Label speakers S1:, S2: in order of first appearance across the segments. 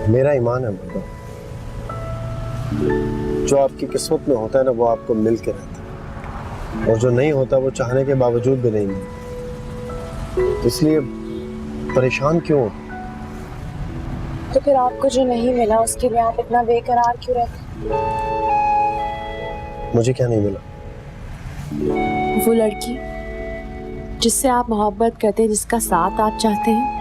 S1: मेरा ईमान है मर्दो, जो आपकी किस्मत में होता है ना वो आपको मिल के रहता है, और जो नहीं होता वो चाहने के बावजूद भी नहीं मिलता। इसलिए परेशान क्यों हो?
S2: तो फिर आपको जो नहीं मिला उसके लिए आप इतना बेकरार क्यों रहते?
S1: मुझे क्या नहीं मिला?
S2: वो लड़की जिससे आप मोहब्बत करते हैं, जिसका साथ आप चाहते हैं।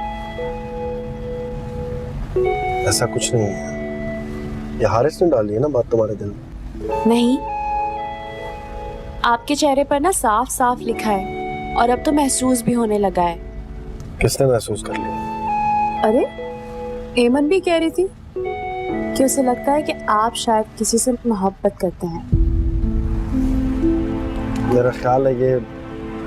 S1: ऐसा कुछ नहीं है, ये हारिस ने डाली है ना बात तुम्हारे दिल में।
S2: नहीं, आपके चेहरे पर ना साफ साफ लिखा है, और अब तो महसूस भी होने लगा है।
S1: किसने महसूस कर लिया?
S2: अरे एमन भी कह रही थी कि उसे लगता है कि आप शायद किसी से मोहब्बत करते हैं।
S1: मेरा ख्याल है ये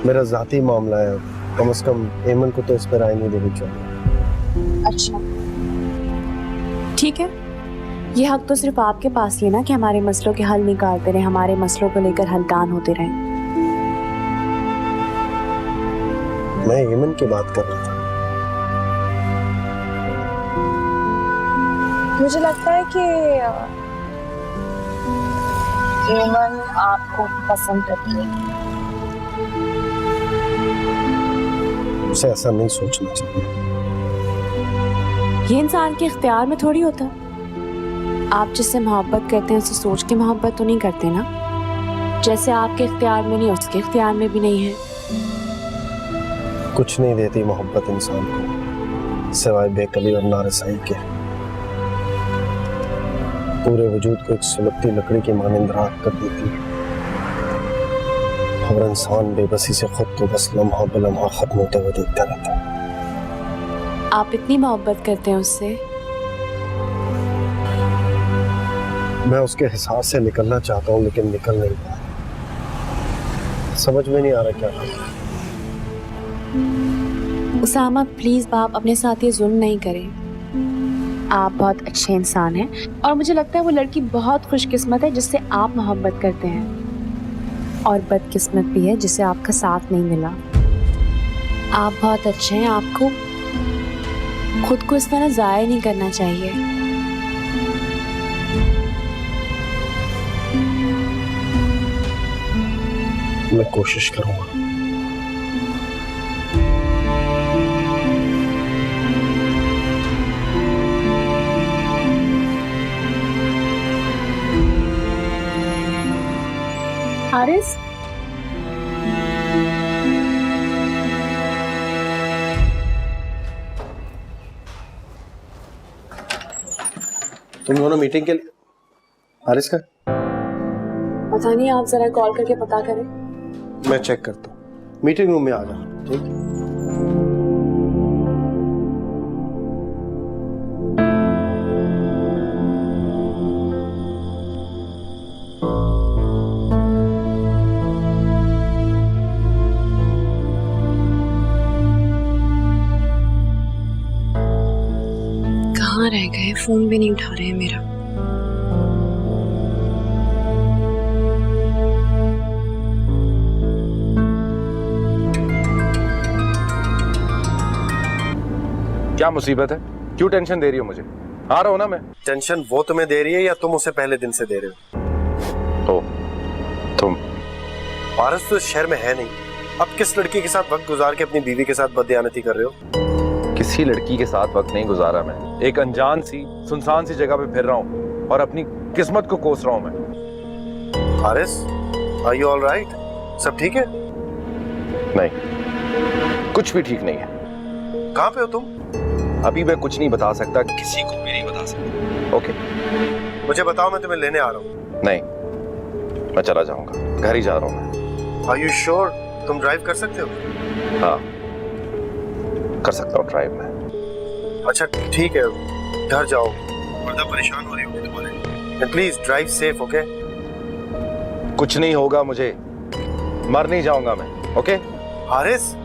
S1: मेरा जाती मामला है, कम से कम एमन को तो इस पर राय नहीं देनी चाहिए।
S2: अच्छा ठीक है, ये हक तो सिर्फ आपके पास ही है ना कि हमारे मसलों के हल निकालते रहे, हमारे मसलों को लेकर हलकान होते रहे।
S1: मैं एमन की बात कर रहा था।
S2: मुझे लगता है कि एमन आपको पसंद करती है।
S1: उसे ऐसा नहीं सोचना चाहिए।
S2: ये इंसान के इख्तियार में थोड़ी होता। आप जिससे मोहब्बत करते हैं उसे सोच के मोहब्बत तो नहीं करते ना। जैसे आपके इख्तियार में नहीं, उसके इख्तियार में भी नहीं है।
S1: कुछ नहीं देती मोहब्बत इंसान को सिवाय बेकली और नारसाई के। पूरे वजूद को एक सुलगती लकड़ी की मानिंद राख कर देती है, और इंसान बेबसी से खुद को बस लम्हा बलम्हा खत्म होते हुए देखता रहता है।
S2: आप इतनी मोहब्बत करते हैं उससे?
S1: मैं उसके हिसाब से निकलना चाहता हूँ लेकिन निकल नहीं पा रहा। समझ में नहीं आ रहा क्या करूं।
S2: उसामा प्लीज बाप अपने साथ ये जुल्म नहीं करें। आप बहुत अच्छे इंसान हैं, और मुझे लगता है वो लड़की बहुत खुशकिस्मत है जिससे आप मोहब्बत करते हैं, और बदकिस्मत भी है जिसे आपका साथ नहीं मिला। आप बहुत अच्छे हैं, आपको खुद को इस तरह जाया नहीं करना चाहिए।
S1: मैं कोशिश करूंगा।
S2: हारिस,
S1: तुम दोनों मीटिंग के लिए? हारिस का
S2: पता नहीं, आप जरा कॉल करके पता करें।
S1: मैं चेक करता हूँ। मीटिंग रूम में आ जाना, ठीक है?
S2: कहाँ रह गए? फोन भी नहीं उठा रहे हैं मेरा।
S3: क्या मुसीबत है? क्यों टेंशन दे रही हो मुझे? आ रहा हूं ना मैं।
S1: टेंशन वो तुम्हें दे रही है या तुम उसे पहले दिन से दे रहे हो?
S3: तुम
S1: पारस तो इस शहर में है नहीं, अब किस लड़की के साथ वक्त गुजार के अपनी बीवी के साथ बददियानती कर रहे हो?
S3: किसी लड़की के साथ वक्त नहीं गुजारा मैं। एक अनजान सी सुनसान सी जगह पे फिर रहा हूँ और अपनी किस्मत को कोस रहा हूँ मैं।
S1: Haris, are you all right? सब ठीक है?
S3: नहीं, कुछ भी ठीक नहीं है।
S1: कहाँ पे हो तुम?
S3: अभी मैं कुछ नहीं बता सकता, किसी को भी नहीं बता सकता। ओके?
S1: मुझे बताओ, मैं तुम्हें लेने आ रहा हूँ।
S3: नहीं, मैं चला जाऊंगा, घर ही जा रहा हूँ मैं।
S1: Are you sure? तुम ड्राइव कर सकते हो?
S3: हाँ, कर सकता हूँ ड्राइव में।
S1: अच्छा ठीक है, घर जाओ, वरना परेशान हो रही होगी तुम्हारे। Please drive safe, okay?
S3: कुछ नहीं होगा मुझे, मर नहीं जाऊंगा मैं। ओके?
S1: हारिस,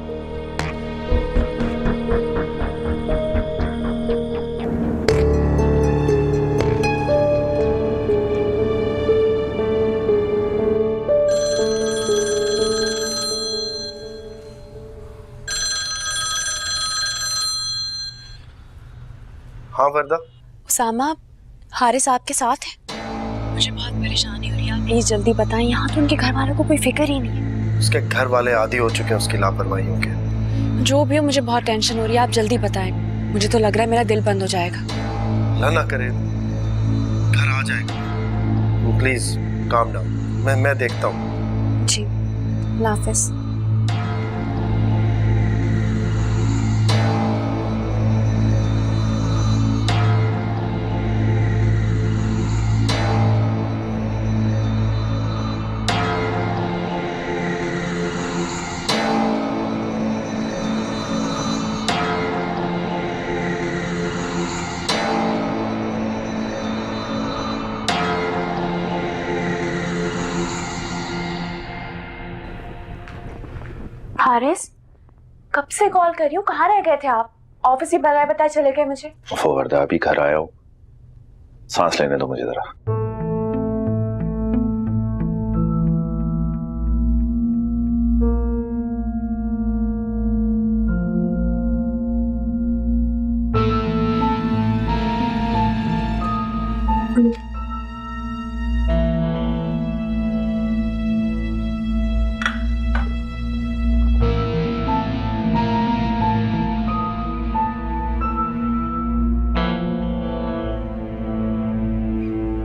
S1: हाँ वर्दा।
S2: उसामा हारिस आपके साथ है? मुझे बहुत परेशानी हो रही है, आप प्लीज जल्दी बताएं। यहाँ तो उनके घर वालों को कोई फिक्र ही नहीं है।
S1: उसके घर वाले आदी हो चुके हैं उसकी लापरवाहियों के।
S2: जो भी हो, मुझे बहुत टेंशन हो रही है, आप जल्दी बताएं। मुझे तो लग रहा है मेरा दिल बंद हो जाएगा।
S1: अल्लाह ना करे, घर आ जाएगा। प्लीज काम डाउन, मैं देखता हूँ।
S2: जी, अल्लाह हाफिज़। हारिस, कब से कॉल कर रही हूँ, कहाँ रह गए थे आप? ऑफिस ही बगैर बताए चले गए मुझे।
S3: वर्दा अभी घर आया हूँ, सांस लेने दो मुझे जरा।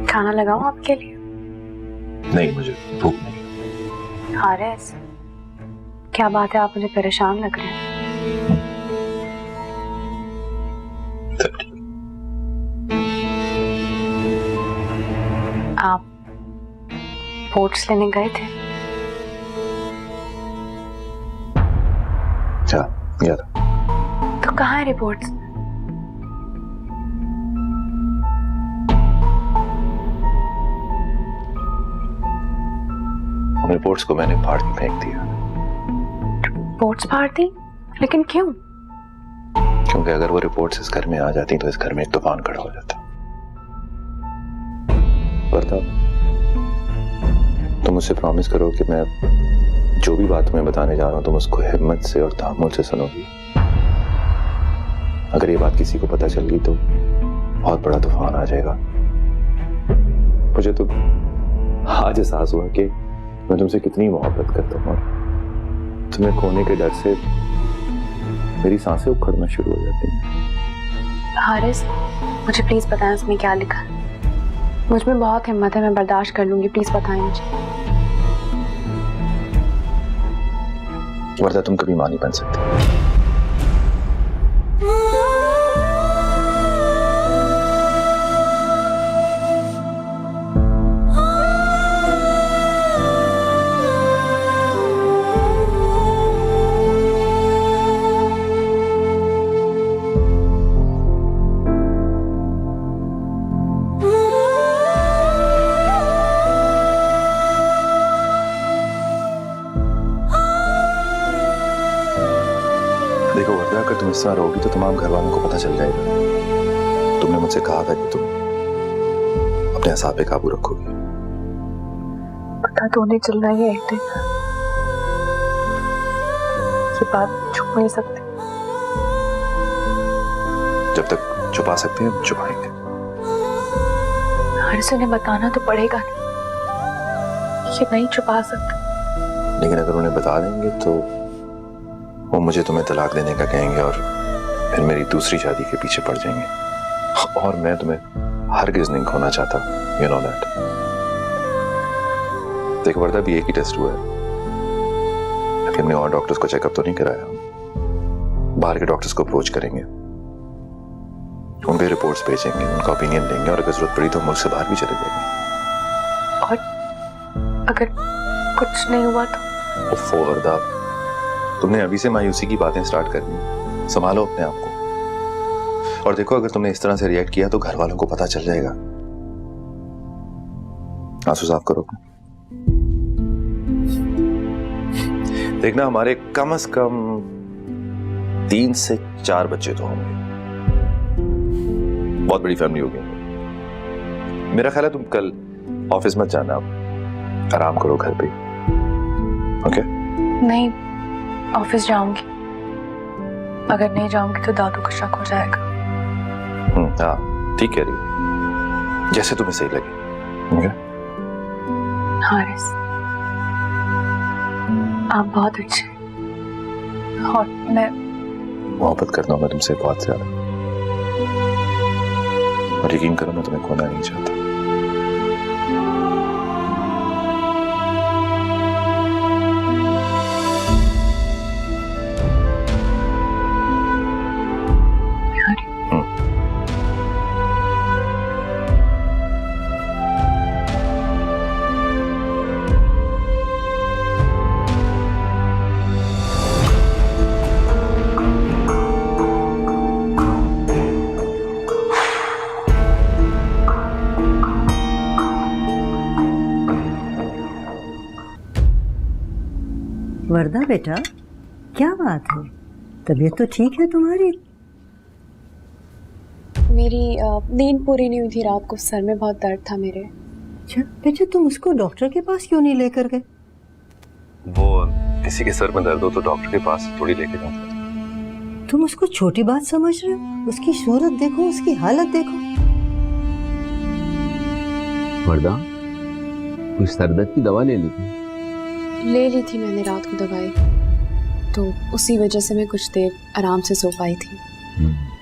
S2: खाना लगाऊं आपके लिए?
S3: नहीं, मुझे भूख नहीं।
S2: हारिस, क्या बात है, आप मुझे परेशान लग रहे हैं। आप रिपोर्ट्स लेने गए थे?
S3: क्या गया था?
S2: तो कहाँ है रिपोर्ट्स?
S3: रिपोर्ट्स को मैंने फाड़ के फेंक दिया।
S2: रिपोर्ट्स फाड़ दी? लेकिन क्यों?
S3: क्योंकि अगर वो रिपोर्ट्स इस घर में आ जाती तो इस घर में एक तूफान खड़ा हो जाता। वर्दा, तुम मुझसे प्रॉमिस करो कि मैं जो भी बात मैं बताने जा रहा हूं तुम उसको हिम्मत से और तहम्मुल से सुनोगी। अगर ये बात किसी को पता चल गई तो बहुत बड़ा तूफान आ जाएगा। मुझे तो आज एहसास हुआ कि मैं तुमसे कितनी मोहब्बत करता हूँ और तुम्हें खोने के डर से मेरी सांसें उखड़ना शुरू हो जाती हैं।
S2: हारिस, मुझे प्लीज बताएं उसमें क्या लिखा है। मुझ में बहुत हिम्मत है, मैं बर्दाश्त कर लूंगी, प्लीज बताएं मुझे।
S3: वर्दा, तुम कभी मां नहीं बन सकती। देखो वर्दा, अगर तुम इस तरह रहोगी तो तमाम घर वालों को पता चल जाएगा। तुमने मुझसे कहा था कि तुम अपने असाब पे काबू रखोगी।
S2: पता तो नहीं चल रहा है एक दिन, ये बात छुप नहीं सकती।
S3: जब तक छुपा सकते हैं छुपाएंगे।
S2: हारिस, उन्हें बताना तो पड़ेगा नहीं, ये नहीं छुपा सकते।
S3: लेकिन अगर उन्हें बता देंगे तो वो मुझे तुम्हें तलाक देने का कहेंगे और फिर मेरी दूसरी शादी के पीछे पड़ जाएंगे। और मैं तुम्हें हरगिज नहीं खोना चाहता, यू नो दैट। देखो वर्दा, भी एक ही टेस्ट हुआ है, अभी हमने और डॉक्टर्स को चेकअप तो नहीं कराया। बाहर के डॉक्टर्स को अप्रोच करेंगे, उनके रिपोर्ट्स भेजेंगे, उनका ओपिनियन लेंगे और अगर जरूरत पड़ी तो मुल्क से बाहर भी चले जाएंगे।
S2: और अगर कुछ नहीं हुआ तो?
S3: ओफो वर्दा, तुमने अभी से मायूसी की बातें स्टार्ट कर दी। संभालो अपने आप को। और देखो, अगर तुमने इस तरह से रिएक्ट किया तो घर वालों को पता चल जाएगा। आंसू साफ करो। देखना, हमारे कम से कम 3 से 4 बच्चे तो होंगे। बहुत बड़ी फैमिली होगी। मेरा ख्याल है तुम कल ऑफिस मत जाना, आराम करो घर पे। ओके?
S2: नहीं, ऑफिस जाऊंगी। अगर नहीं जाऊंगी तो दादू को शक हो जाएगा।
S3: हाँ ठीक कह रही है, जैसे तुम्हें सही लगे। okay?
S2: हारिस, आप बहुत अच्छे हैं और मैं
S3: मोहब्बत करता हूँ मैं तुमसे बहुत ज्यादा, और यकीन करो मैं तुम्हें खोना नहीं चाहता।
S4: वर्दा बेटा, क्या बात है? तबीयत तो ठीक है तुम्हारी?
S2: मेरी नींद पूरी नहीं हुई थी रात को, सर में बहुत दर्द था मेरे।
S4: अच्छा बेटा, तुम उसको डॉक्टर के पास क्यों नहीं लेकर गए?
S3: वो किसी के सर में दर्द हो तो डॉक्टर के पास थोड़ी लेके जाता।
S4: तुम उसको छोटी बात समझ रहे हो? उसकी सूरत देखो, उसकी हालत देखो।
S5: वर्दा, कोई सरदर्द की दवा ले ली थी?
S2: ले ली थी मैंने रात को दवाई, तो उसी वजह से मैं कुछ देर आराम से सो पाई थी।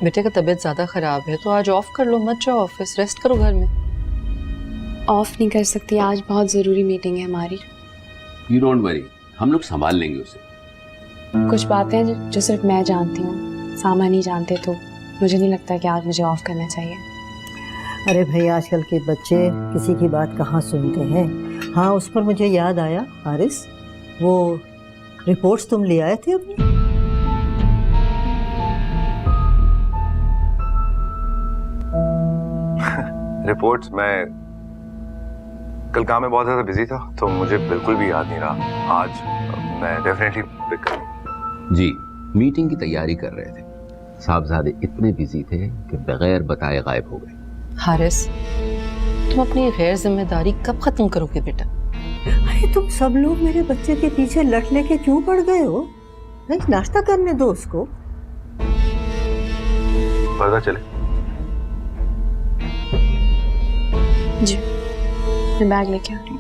S6: बेटे का तबीयत ज्यादा खराब है तो आज ऑफ कर लो, मत जाओ ऑफिस, रेस्ट करो घर में।
S2: ऑफ नहीं कर सकती, आज बहुत ज़रूरी मीटिंग है हमारी।
S5: यू डोंट वरी, हम लोग संभाल लेंगे उसे।
S2: कुछ बातें हैं जो सिर्फ मैं जानती हूँ, सामा नहीं जानते, तो मुझे नहीं लगता कि आज मुझे ऑफ करना चाहिए।
S4: अरे भाई, आजकल के बच्चे किसी की बात कहाँ सुनते हैं। हाँ, उस पर मुझे याद आया हारिस, वो रिपोर्ट्स तुम ले आए थे अपनी?
S3: रिपोर्ट्स मैं कल काम में बहुत ज्यादा बिजी था तो मुझे बिल्कुल भी याद नहीं रहा। आज मैं डेफिनेटली पिक करूंगा।
S5: जी, मीटिंग की तैयारी कर रहे थे, साहबजादे इतने बिजी थे कि बगैर बताए गायब हो गए।
S6: हारिस, तुम अपनी गैर जिम्मेदारी कब खत्म करोगे बेटा?
S4: अरे तुम सब लोग मेरे बच्चे के पीछे लट लेके क्यों पड़ गए हो? नहीं, नाश्ता करने दो उसको।
S3: पर्दा चले।
S2: जी, मैं बैग लेके आ रही हूँ।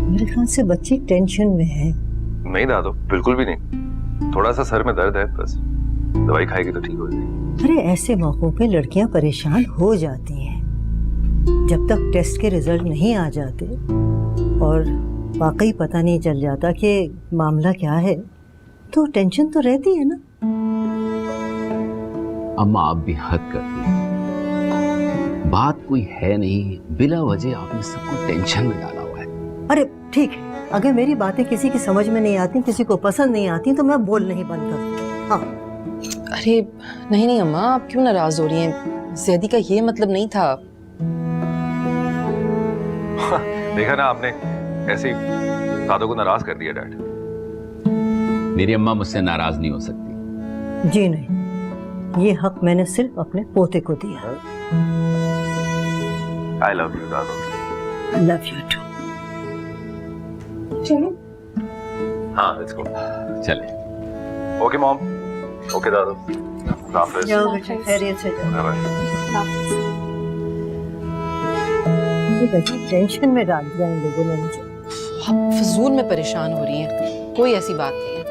S4: मेरे ख्याल से बच्ची टेंशन में है।
S3: नहीं दादो, बिल्कुल भी नहीं, थोड़ा सा सर में दर्द है बस, दवाई खाएगी तो ठीक हो जाएगी।
S4: अरे ऐसे मौकों पे लड़कियां परेशान हो जाती हैं। जब तक टेस्ट के रिजल्ट नहीं आ जाते और वाकई पता नहीं चल जाता कि मामला क्या है, तो टेंशन तो रहती है ना।
S5: अम्मा, आप भी हद करती हैं। बात कोई है नहीं, बिला वजह आपने सबको टेंशन में डाला हुआ है।
S4: अरे ठीक है, अगर मेरी बातें किसी की समझ में नहीं आती, किसी को पसंद नहीं आती, तो मैं बोल नहीं बंद करती। हाँ।
S6: अरे नहीं नहीं अम्मा, आप क्यों नाराज हो रही हैं? ज़ैदी का ये मतलब नहीं था।
S3: देखा ना आपने, ऐसे ही दादो को नाराज कर दिया डैड।
S5: मेरी अम्मा मुझसे नाराज नहीं हो सकती।
S4: जी नहीं, ये हक मैंने सिर्फ अपने पोते को दिया।
S3: आई लव यू दादो।
S4: Love you too.
S3: हाँ, लेट्स गो।
S5: चले।
S3: Okay mom. ओके दादो। हाफिज।
S4: जाओ बेटा, खैरियत से जाओ।
S3: बाय।
S4: बच्ची टेंशन में डाल दिया इन लोगों ने मुझे।
S6: आप फजूल में परेशान हो रही हैं, कोई ऐसी बात नहीं है।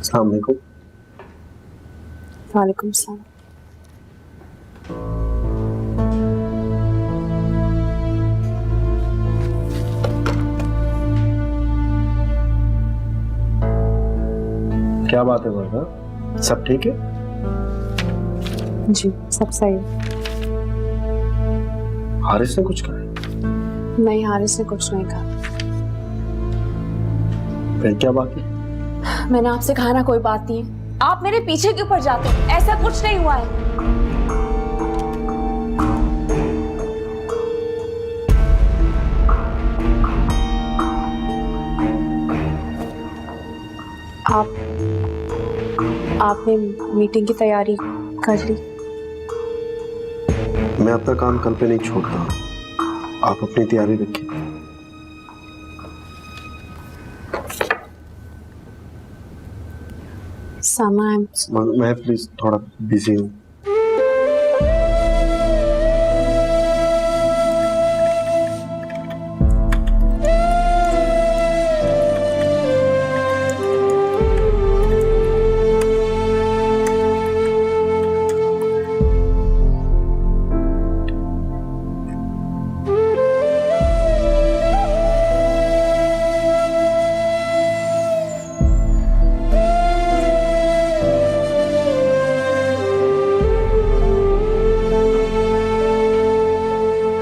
S1: अस्सलाम वालेकुम।
S2: वालेकुम सलाम।
S1: क्या बात है वर्दा, सब ठीक है?
S2: जी, सब सही है।
S1: हारिस ने कुछ कहा?
S2: नहीं, हारिस ने कुछ नहीं कहा।
S1: फिर क्या बात है?
S2: मैंने आपसे कहा ना कोई बात नहीं है। आप मेरे पीछे क्यों पड़ जाते हो? ऐसा कुछ नहीं हुआ है। आपने मीटिंग की तैयारी कर ली?
S1: मैं अपना काम कल पे नहीं छोड़ता, आप अपनी तैयारी रखिए।
S2: सामा,
S1: मैं प्लीज थोड़ा बिजी हूँ।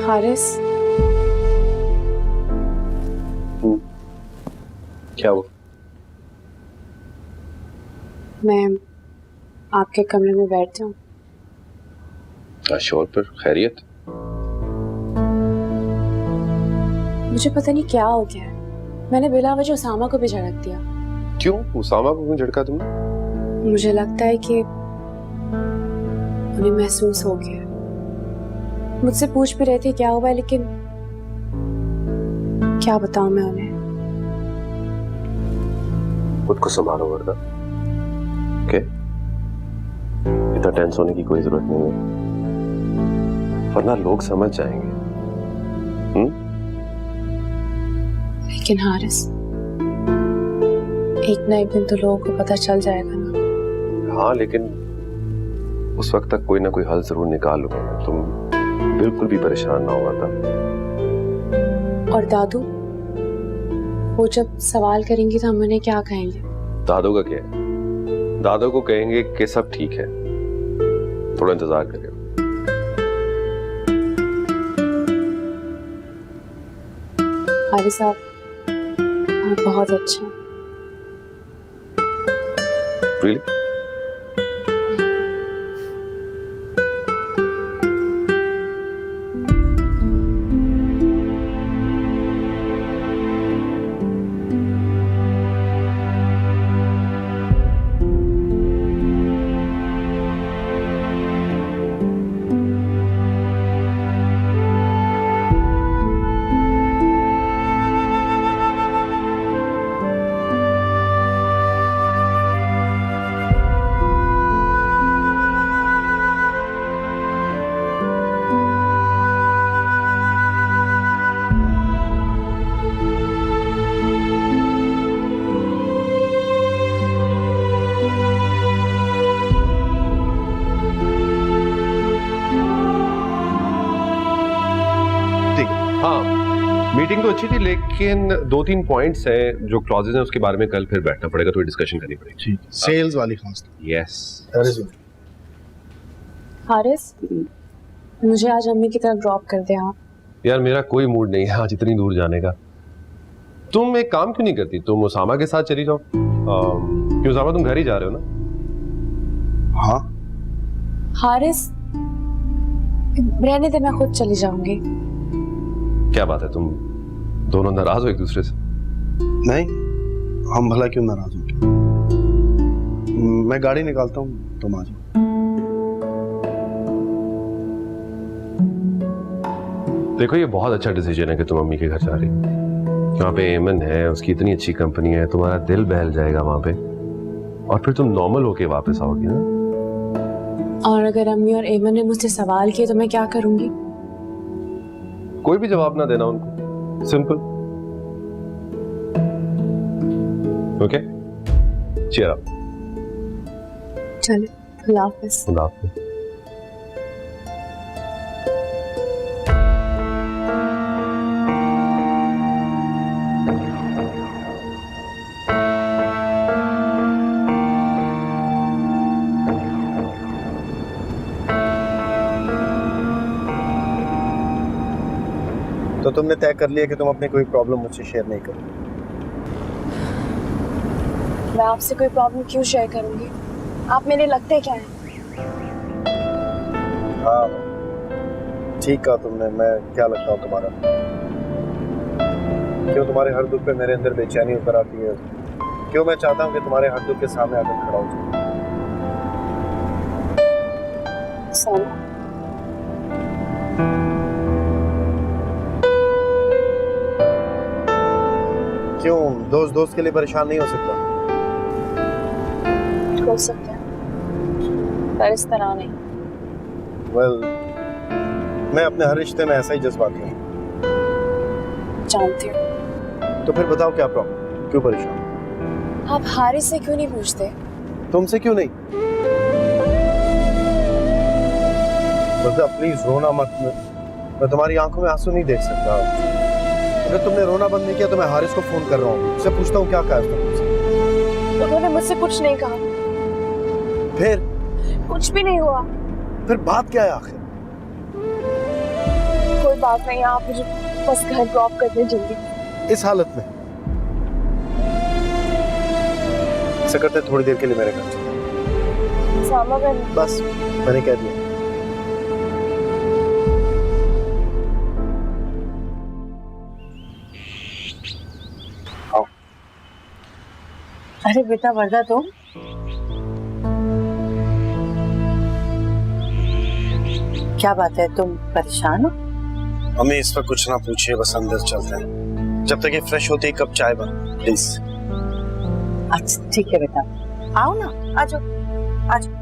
S2: हारिस,
S3: क्या वो?
S2: मैं आपके कमरे में बैठ जाऊं?
S3: शोर पर खैरियत?
S2: मुझे पता नहीं क्या हो गया है, मैंने बिला वजह उसामा को भी झड़क दिया।
S3: क्यों? उसामा को क्यों झड़का तुमने?
S2: मुझे लगता है कि उन्हें महसूस हो गया। मुझसे पूछ भी रहे थे क्या हुआ, लेकिन क्या बताऊं मैं उन्हें।
S3: खुद को संभालो वरदा। ओके? इतना टेंस होने की कोई जरूरत नहीं है, वरना लोग समझ जाएंगे।
S2: लेकिन हारिस, एक ना एक दिन तो लोगों को पता चल जाएगा ना।
S3: हाँ, लेकिन उस वक्त तक कोई ना कोई हल जरूर निकाल लूंगा मैं। तुम बिल्कुल भी परेशान ना हो वरदा।
S2: और दादू, वो जब सवाल करेंगी तो हम उन्हें क्या कहेंगे?
S3: दादू का क्या है? दादू को कहेंगे कि सब ठीक है, थोड़ा इंतजार करिए।
S2: हारिस साहब, आप बहुत अच्छे हैं।
S3: Really? हाँ, मीटिंग तो अच्छी थी, लेकिन 2-3 पॉइंट्स हैं जो क्लॉजेज हैं, उसके बारे में कल फिर बैठना पड़ेगा, थोड़ी डिस्कशन करनी पड़ेगी।
S1: ठीक, सेल्स वाली खास।
S3: यस।
S2: हारिस, मुझे आज अम्मी की तरफ ड्रॉप कर दे आप।
S3: यार मेरा कोई मूड नहीं है आज इतनी दूर जाने का। तुम एक काम क्यों नहीं करती, तुम उसामा के साथ चली जाओ। क्यों उसामा, तुम घर ही जा रहे हो ना?
S1: हाँ।
S2: हारिस, रहने दे, मैं खुद चली जाऊंगी।
S3: क्या बात है, तुम दोनों नाराज हो एक दूसरे से?
S1: नहीं, हम भला क्यों नाराज होंगे। मैं गाड़ी निकालता हूँ, तुम आ जाओ।
S3: देखो, ये बहुत अच्छा डिसीजन है कि तुम अम्मी के घर जा रही हो। वहाँ पे एमन है, उसकी इतनी अच्छी कंपनी है, तुम्हारा दिल बहल जाएगा वहाँ पे, और फिर तुम नॉर्मल होके वापस आओगी ना।
S2: और अगर अम्मी और एमन ने मुझसे सवाल किए तो मैं क्या करूंगी?
S3: कोई भी जवाब ना देना उनको, सिंपल। Okay, cheer up.
S2: चलो, अल्लाह हाफिज़।
S3: खुदा हाफिज़।
S1: तो तुमने तय कर लिया कि तुम अपनी कोई प्रॉब्लम मुझसे शेयर नहीं करोगे?
S2: मैं आपसे कोई प्रॉब्लम क्यों शेयर करूंगी? आप मेरे लगते क्या हैं?
S1: हाँ, ठीक कहा तुमने। मैं क्या लगता हूँ तुम्हारा? क्यों तुम्हारे हर दुख पे मेरे अंदर बेचैनी उतर आती है? क्यों मैं चाहता हूँ कि तुम्हारे हर दुख के सामने आकर खड़ा हो जाऊं? क्यों, दोस्त दोस्त के लिए परेशान नहीं हो सकता?
S2: हो सकता है, पर इस तरह नहीं।
S1: वेल, मैं अपने हर रिश्ते में ऐसा ही जज्बाती हूँ।
S2: जानती हूँ।
S1: तो फिर बताओ क्या प्रॉब्लम, क्यों परेशान?
S2: आप हारिस से क्यों नहीं पूछते?
S1: तुमसे क्यों नहीं? वर्दा प्लीज रोना मत, मैं तुम्हारी आंखों में आंसू नहीं देख सकता। अगर तुमने रोना बंद नहीं किया तो मैं हारिस को फोन कर रहा हूँ, उससे पूछता हूँ क्या कहा उसने।
S2: उन्होंने मुझसे कुछ नहीं कहा।
S1: फिर
S2: कुछ भी नहीं हुआ।
S1: फिर बात क्या है आखिर?
S2: कोई बात नहीं, आप मुझे बस घर ड्रॉप कर दें जल्दी।
S1: इस हालत में ऐसा करते थोड़ी देर के लिए मेरे घर चलो।
S2: सामा मैं
S1: बस मैंने कह दिया। आओ।
S4: अरे बेटा वर्दा, तुम क्या बात है, तुम परेशान हो?
S1: अम्मी इस पर कुछ ना पूछिए, बस अंदर चल रहे हैं। जब तक ये फ्रेश होती है कप चाय बन प्लीज।
S4: अच्छा ठीक है बेटा, आओ ना, आ जाओ आ जाओ।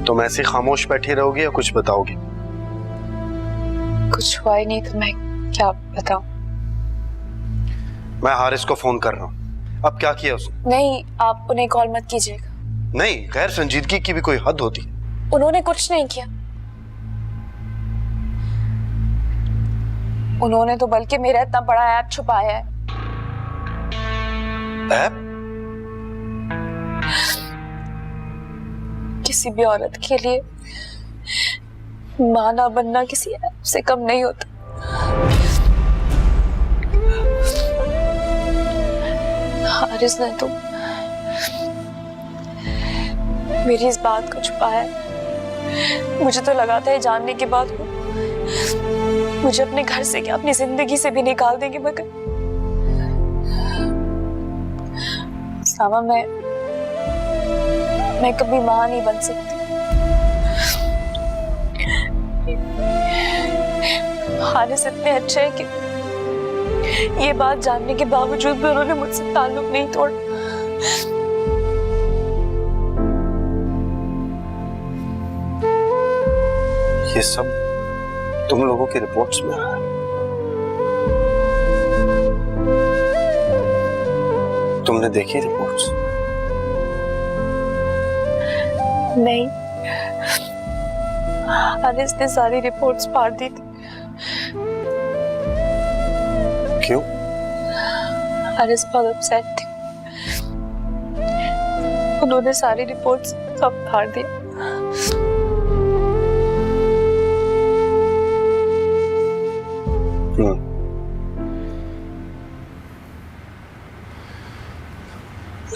S1: तुम ऐसी खामोश बैठी रहोगी या कुछ बताओगी?
S2: कुछ हुआ ही नहीं तो मैं क्या बताऊं?
S1: मैं हारिस को फोन कर रहा हूँ। अब क्या किया उसने?
S2: नहीं, आप उन्हें कॉल मत कीजिएगा।
S1: नहीं, गैर संजीदगी की भी कोई हद होती है।
S2: उन्होंने कुछ नहीं किया। उन्होंने तो बल्कि मेरा इतना बड़ा ऐप छुपाया है।
S1: ऐप?
S2: किसी भी औरत के लिए मां ना बनना किसी ऐप से कम नहीं होता। हारिस ने तो मेरी इस बात को छुपाया। मुझे तो लगा था ये जानने के बाद मुझे अपने घर से क्या अपनी जिंदगी से भी निकाल देंगे, मगर सामा मैं कभी मां नहीं बन सकती। हारिस इतने अच्छे हैं कि ये बात जानने के बावजूद भी उन्होंने मुझसे ताल्लुक नहीं तोड़ा।
S1: ये सब तुम लोगों की रिपोर्ट्स में है। तुमने देखी रिपोर्ट्स?
S2: नहीं, हारिस ने सारी रिपोर्ट्स फाड़ दी थी।
S1: क्यों?
S2: हारिस बहुत अपसेट थे। उन्होंने सारी रिपोर्ट्स सब फाड़ दी।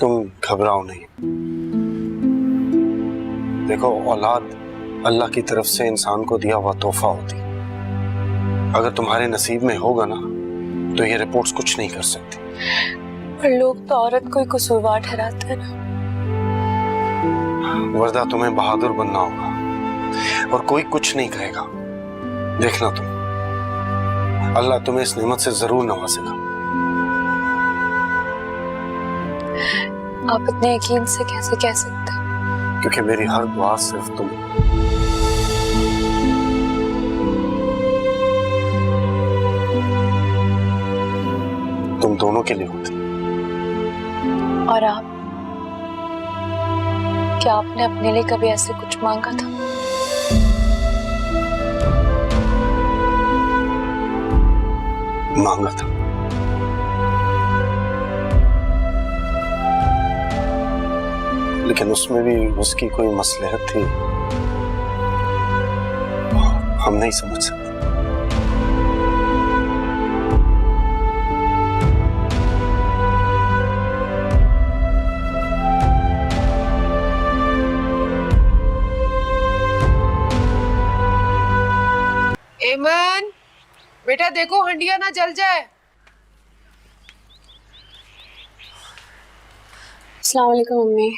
S1: तुम घबराओ नहीं। देखो, औलाद अल्लाह की तरफ से इंसान को दिया हुआ तोहफा होती। अगर तुम्हारे नसीब में होगा ना तो ये रिपोर्ट्स कुछ नहीं कर सकती।
S2: पर लोग तो औरत को ही कसूरवार ठहराते हैं ना।
S1: वर्दा, तुम्हें बहादुर बनना होगा और कोई कुछ नहीं कहेगा। देखना तुम, अल्लाह तुम्हें इस नेमत से जरूर नवाजेगा।
S2: आप इतने यकीन से कैसे कह सकते हैं?
S1: क्योंकि मेरी हर दुआ सिर्फ तुम दोनों के लिए होती।
S2: और आप, क्या आपने अपने लिए कभी ऐसे कुछ मांगा था?
S1: मांगा था, लेकिन उसमें भी उसकी कोई मसलहत थी, हम नहीं समझ सकते।
S7: एमन, बेटा देखो हंडिया ना जल जाए।
S2: अस्सलाम वालेकुम मम्मी।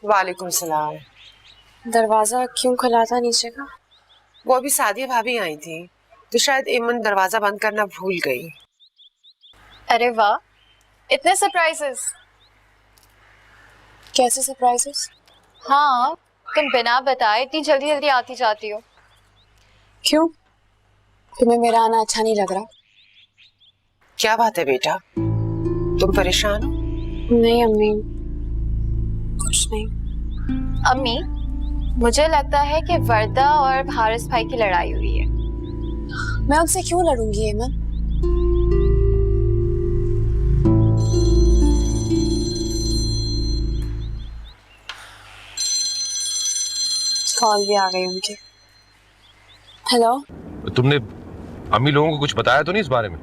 S7: वालेकुम सलाम।
S2: दरवाजा क्यों खुला था नीचे का?
S7: वो अभी सादिया भाभी आई थी तो शायद इमन दरवाजा बंद करना भूल गई।
S8: अरे वाह, इतने सरप्राइजेस।
S2: कैसे सरप्राइजेस?
S8: हाँ, तुम बिना बताए इतनी जल्दी जल्दी आती जाती हो।
S2: क्यों? तुम्हें मेरा आना अच्छा नहीं लग रहा?
S7: क्या बात है बेटा, तुम परेशान हो?
S2: नहीं अम्मी, कुछ नहीं।
S8: अम्मी, मुझे लगता है कि वर्दा और हारिस भाई की लड़ाई हुई है।
S2: मैं उनसे क्यों लड़ूंगी एमन? कॉल भी आ गई उनकी। हेलो।
S9: तुमने अम्मी लोगों को कुछ बताया तो नहीं इस बारे में?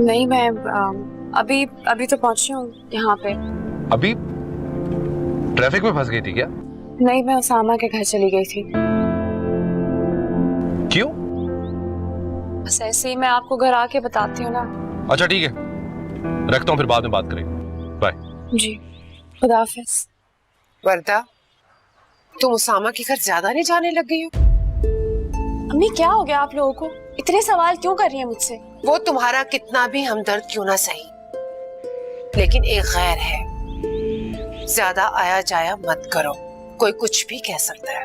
S2: नहीं, मैं अभी तो पहुंची हूँ यहाँ पे।
S9: अभी ट्रैफिक में फंस गई थी क्या?
S2: नहीं, मैं उसामा के घर चली गई थी।
S9: क्यों?
S2: बस ऐसे ही, मैं आपको घर आके बताती हूँ ना।
S9: अच्छा ठीक है, रखता हूँ, फिर बाद में बात करेंगे। बाय।
S2: जी, खुदा हाफिज।
S7: वर्दा, तुम उसामा के घर ज्यादा नहीं जाने लग गई हो?
S2: अम्मी क्या हो गया आप लोगों को? इतने सवाल क्यों कर रही हैं मुझसे?
S7: वो तुम्हारा कितना भी हमदर्द क्यों ना सही, लेकिन एक गैर है, ज्यादा आया जाया मत करो, कोई कुछ भी कह सकता है।